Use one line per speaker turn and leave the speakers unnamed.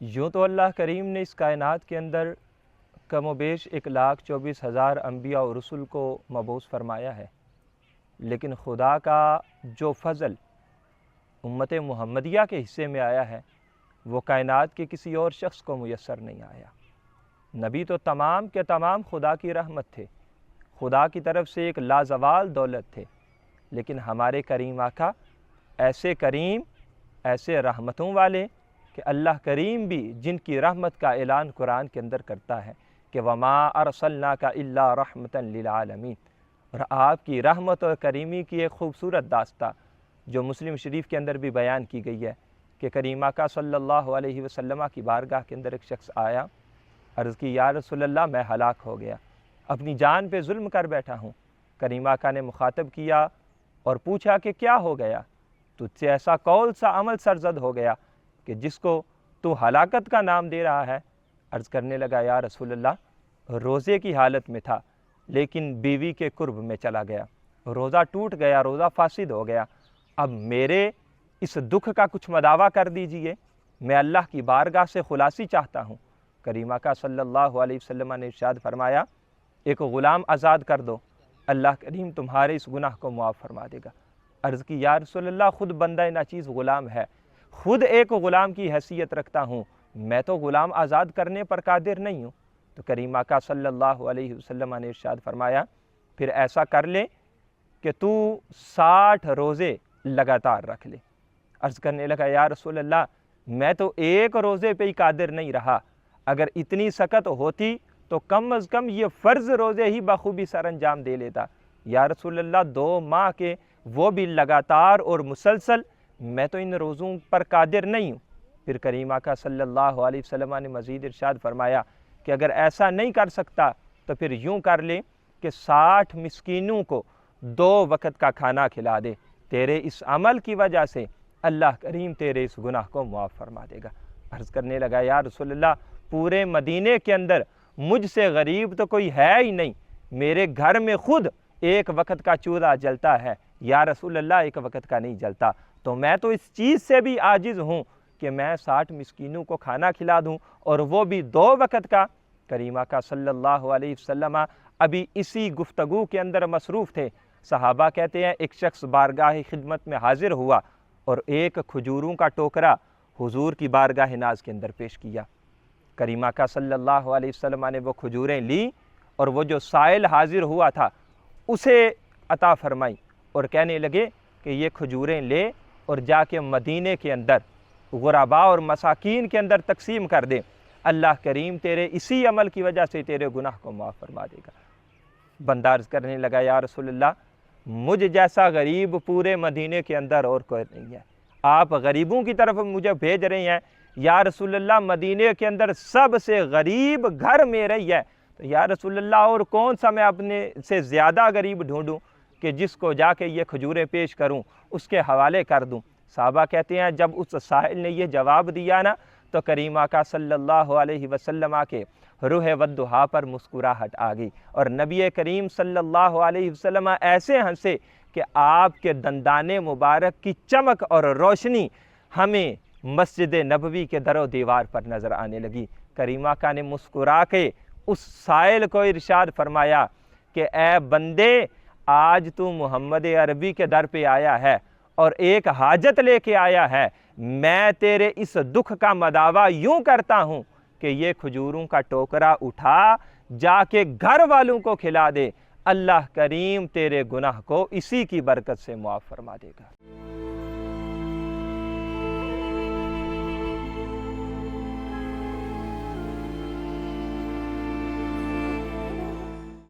یوں تو اللہ کریم نے اس کائنات کے اندر کم و بیش 1,24,000 انبیاء و رسل کو مبعوث فرمایا ہے، لیکن خدا کا جو فضل امت محمدیہ کے حصے میں آیا ہے وہ کائنات کے کسی اور شخص کو میسر نہیں آیا۔ نبی تو تمام کے تمام خدا کی رحمت تھے، خدا کی طرف سے ایک لازوال دولت تھے، لیکن ہمارے کریم آقا ایسے کریم، ایسے رحمتوں والے کہ اللہ کریم بھی جن کی رحمت کا اعلان قرآن کے اندر کرتا ہے کہ وَمَا أَرْسَلْنَاكَ إِلَّا رَحْمَةً لِلْعَالَمِينَ، اور آپ کی رحمت اور کریمی کی ایک خوبصورت داستہ جو مسلم شریف کے اندر بھی بیان کی گئی ہے کہ کریم آقا صلی اللہ علیہ وسلم کی بارگاہ کے اندر ایک شخص آیا، عرض کی یا رسول اللہ میں ہلاک ہو گیا، اپنی جان پہ ظلم کر بیٹھا ہوں۔ کریم آقا نے مخاطب کیا اور پوچھا کہ کیا ہو گیا، تجھ سے ایسا قول سا عمل سرزد ہو گیا کہ جس کو تو ہلاکت کا نام دے رہا ہے؟ عرض کرنے لگا یا رسول اللہ روزے کی حالت میں تھا لیکن بیوی کے قرب میں چلا گیا، روزہ ٹوٹ گیا، روزہ فاسد ہو گیا، اب میرے اس دکھ کا کچھ مداوع کر دیجئے، میں اللہ کی بارگاہ سے خلاصی چاہتا ہوں۔ کریم آقا صلی اللہ علیہ وسلم نے ارشاد فرمایا ایک غلام آزاد کر دو، اللہ کریم تمہارے اس گناہ کو معاف فرما دے گا۔ عرض کی یا رسول اللہ خود بندہ ناچیز غلام ہے، خود ایک غلام کی حیثیت رکھتا ہوں، میں تو غلام آزاد کرنے پر قادر نہیں ہوں۔ تو کریم آقا صلی اللہ علیہ وسلم نے ارشاد فرمایا پھر ایسا کر لے کہ تو 60 روزے لگاتار رکھ لے۔ عرض کرنے لگا یا رسول اللہ میں تو ایک روزے پہ ہی قادر نہیں رہا، اگر اتنی سخت ہوتی تو کم از کم یہ فرض روزے ہی بخوبی سر انجام دے لیتا۔ یا رسول اللہ 2 ماہ کے وہ بھی لگاتار اور مسلسل، میں تو ان روزوں پر قادر نہیں ہوں۔ پھر کریم آقا صلی اللہ علیہ وسلم نے مزید ارشاد فرمایا کہ اگر ایسا نہیں کر سکتا تو پھر یوں کر لے کہ 60 مسکینوں کو 2 وقت کا کھانا کھلا دے، تیرے اس عمل کی وجہ سے اللہ کریم تیرے اس گناہ کو معاف فرما دے گا۔ عرض کرنے لگا یا رسول اللہ پورے مدینے کے اندر مجھ سے غریب تو کوئی ہے ہی نہیں، میرے گھر میں خود 1 وقت کا چولہا جلتا ہے، یا رسول اللہ 1 وقت کا نہیں جلتا، تو میں تو اس چیز سے بھی عاجز ہوں کہ میں 60 مسکینوں کو کھانا کھلا دوں اور وہ بھی 2 وقت کا۔ کریم آقا صلی اللہ علیہ وسلم ابھی اسی گفتگو کے اندر مصروف تھے، صحابہ کہتے ہیں ایک شخص بارگاہ خدمت میں حاضر ہوا اور ایک کھجوروں کا ٹوکرا حضور کی بارگاہ ناز کے اندر پیش کیا۔ کریم آقا صلی اللہ علیہ وسلم نے وہ کھجوریں لی اور وہ جو سائل حاضر ہوا تھا اسے عطا فرمائی اور کہنے لگے کہ یہ کھجوریں لے اور جا کے مدینے کے اندر غرباء اور مساکین کے اندر تقسیم کر دے، اللہ کریم تیرے اسی عمل کی وجہ سے تیرے گناہ کو معاف فرما دے گا۔ بندہ عرض کرنے لگا یا رسول اللہ مجھ جیسا غریب پورے مدینے کے اندر اور کوئی نہیں ہے، آپ غریبوں کی طرف مجھے بھیج رہے ہیں، یا رسول اللہ مدینے کے اندر سب سے غریب گھر میرا ہی ہے، تو یا رسول اللہ اور کون سا میں اپنے سے زیادہ غریب ڈھونڈوں کہ جس کو جا کے یہ کھجوریں پیش کروں، اس کے حوالے کر دوں۔ صحابہ کہتے ہیں جب اس سائل نے یہ جواب دیا نا تو کریم آقا صلی اللہ علیہ وسلم کے روح والضحیٰ پر مسکراہٹ آ گئی اور نبی کریم صلی اللہ علیہ وسلم ایسے ہنسے کہ آپ کے دندان مبارک کی چمک اور روشنی ہمیں مسجد نبوی کے در و دیوار پر نظر آنے لگی۔ کریم آقا نے مسکرا کے اس سائل کو ارشاد فرمایا کہ اے بندے آج تو محمد عربی کے در پہ آیا ہے اور ایک حاجت لے کے آیا ہے، میں تیرے اس دکھ کا مداوع یوں کرتا ہوں کہ یہ کھجوروں کا ٹوکرا اٹھا جا کے گھر والوں کو کھلا دے، اللہ کریم تیرے گناہ کو اسی کی برکت سے معاف فرما دے گا۔